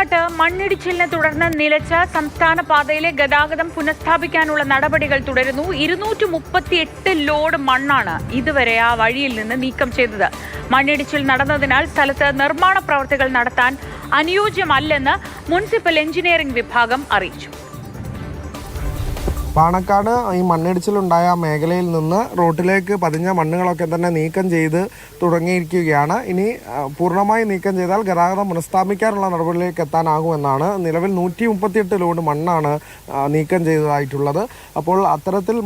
പാണക്കാട്ട് മണ്ണിടിച്ചിലിനെ തുടർന്ന് നിലച്ച സംസ്ഥാന പാതയിലെ ഗതാഗതം പുനഃസ്ഥാപിക്കാനുള്ള നടപടികൾ തുടരുന്നു. 238 ലോഡ് മണ്ണാണ് ഇതുവരെ ആ വഴിയിൽ നിന്ന് നീക്കം ചെയ്തത്. മണ്ണിടിച്ചിൽ നടന്നതിനാൽ സ്ഥലത്ത് നിർമ്മാണ പ്രവർത്തികൾ നടത്താൻ അനുയോജ്യമല്ലെന്ന് മുനിസിപ്പൽ എഞ്ചിനീയറിംഗ് വിഭാഗം അറിയിച്ചു. പാണക്കാട് ഈ മണ്ണിടിച്ചിലുണ്ടായ മേഖലയിൽ നിന്ന് റോട്ടിലേക്ക് പതിഞ്ഞ മണ്ണുകളൊക്കെ തന്നെ നീക്കം ചെയ്ത് തുടങ്ങിയിരിക്കുകയാണ്. ഇനി പൂർണ്ണമായി നീക്കം ചെയ്താൽ ഗതാഗതം പുനഃസ്ഥാപിക്കാനുള്ള നടപടിയിലേക്ക് എത്താനാകുമെന്നാണ്. നിലവിൽ 138 ലോഡ് മണ്ണാണ് നീക്കം ചെയ്തതായിട്ടുള്ളത്. അപ്പോൾ അത്തരത്തിൽ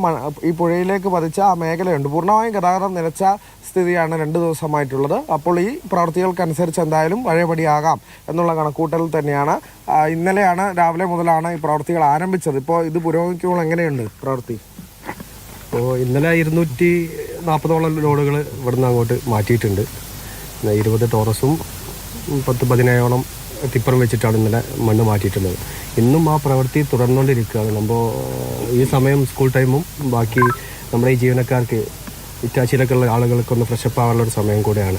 ഈ പുഴയിലേക്ക് പതിച്ച ആ മേഖലയുണ്ട്. പൂർണ്ണമായും ഗതാഗതം നിലച്ച സ്ഥിതിയാണ് 2 ദിവസമായിട്ടുള്ളത്. അപ്പോൾ ഈ പ്രവൃത്തികൾക്കനുസരിച്ച് എന്തായാലും പഴയപടിയാകാം എന്നുള്ള കണക്കൂട്ടൽ തന്നെയാണ്. ഇന്നലെയാണ് രാവിലെ മുതലാണ് ഈ പ്രവൃത്തികൾ ആരംഭിച്ചത്. ഇപ്പോൾ ഇത് പുരോഗമിക്കുമ്പോൾ എങ്ങനെയുണ്ട് പ്രവൃത്തി? അപ്പോൾ ഇന്നലെ 240ഓളം ലോഡുകൾ ഇവിടുന്ന് അങ്ങോട്ട് മാറ്റിയിട്ടുണ്ട്. 20 ടോറസും 10-17ഓളം ടിപ്പറും വെച്ചിട്ടാണ് ഇന്നലെ മണ്ണ് മാറ്റിയിട്ടുള്ളത്. ഇന്നും ആ പ്രവൃത്തി തുടർന്നുകൊണ്ടിരിക്കുകയാണ്. നമ്മൾ ഈ സമയം സ്കൂൾ ടൈമും ബാക്കി നമ്മുടെ ഈ ജീവനക്കാർക്ക് ഇറ്റാച്ചിയിലൊക്കെ ഉള്ള ആളുകൾക്കൊന്ന് ഫ്രഷപ്പ് ആവാനുള്ളൊരു സമയം കൂടെയാണ്.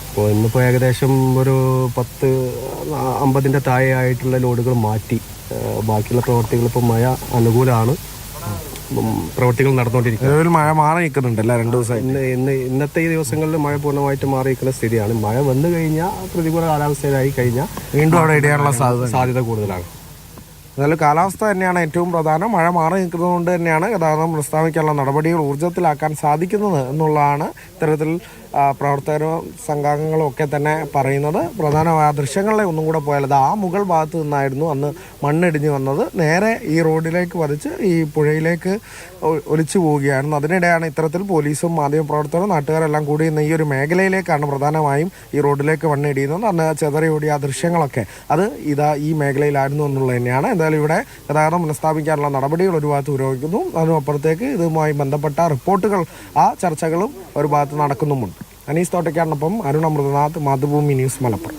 അപ്പോൾ ഇന്നിപ്പോൾ ഏകദേശം ഒരു 10-50ൻ്റെ താഴെ ആയിട്ടുള്ള ലോഡുകൾ മാറ്റി. ബാക്കിയുള്ള പ്രവർത്തികൾ ഇപ്പോൾ മഴ അനുകൂലമാണ്, പ്രവർത്തികൾ നടന്നുകൊണ്ടിരിക്കുന്നത്. മഴ മാറി നിൽക്കുന്നുണ്ടല്ലോ 2 ദിവസം. ഇന്നത്തെ ഈ ദിവസങ്ങളിൽ മഴ പൂർണ്ണമായിട്ട് മാറി നിൽക്കുന്ന സ്ഥിതിയാണ്. മഴ വന്നു കഴിഞ്ഞാൽ പ്രതികൂല കാലാവസ്ഥയിലായി കഴിഞ്ഞാൽ വീണ്ടും അവിടെ ഇടിയാനുള്ള സാധ്യത കൂടുതലാണ്. എന്നാലും കാലാവസ്ഥ തന്നെയാണ് ഏറ്റവും പ്രധാനം. മഴ മാറി നിൽക്കുന്നതുകൊണ്ട് തന്നെയാണ് ഗതാഗതം പുനഃസ്ഥാപിക്കാനുള്ള നടപടികൾ ഊർജ്ജത്തിലാക്കാൻ സാധിക്കുന്നത് എന്നുള്ളതാണ് ഇത്തരത്തിൽ പ്രവർത്തകരും സംഘാംഗങ്ങളും ഒക്കെ തന്നെ പറയുന്നത്. പ്രധാനമായ ദൃശ്യങ്ങളിലെ ഒന്നും കൂടെ പോയാൽ അത് ആ മുകൾ ഭാഗത്ത് നിന്നായിരുന്നു അന്ന് മണ്ണിടിഞ്ഞ് വന്നത്. നേരെ ഈ റോഡിലേക്ക് പതിച്ച് ഈ പുഴയിലേക്ക് ഒലിച്ചു പോവുകയായിരുന്നു. അതിനിടെയാണ് ഇത്തരത്തിൽ പോലീസും മാധ്യമപ്രവർത്തകരും നാട്ടുകാരെല്ലാം കൂടി ഇന്ന് ഈ ഒരു മേഖലയിലേക്കാണ് പ്രധാനമായും ഈ റോഡിലേക്ക് മണ്ണിടിയുന്നത്. അന്ന് ചെതറിയോടിയ ആ ദൃശ്യങ്ങളൊക്കെ അത് ഈ മേഖലയിലായിരുന്നു എന്നുള്ളത് തന്നെയാണ്. എന്തായാലും ഇവിടെ ഗതാഗതം പുനഃസ്ഥാപിക്കാനുള്ള നടപടികൾ ഒരു ഭാഗത്ത് പുരോഗമിക്കുന്നു. അതിനപ്പുറത്തേക്ക് ഇതുമായി ബന്ധപ്പെട്ട റിപ്പോർട്ടുകൾ ആ ചർച്ചകളും ഒരു ഭാഗത്ത് നടക്കുന്നുമുണ്ട്. അനീസ് തോട്ടയ്ക്കാടിനൊപ്പം അരുൺ അമൃതനാഥ്, മാതൃഭൂമി ന്യൂസ്, മലപ്പുറം.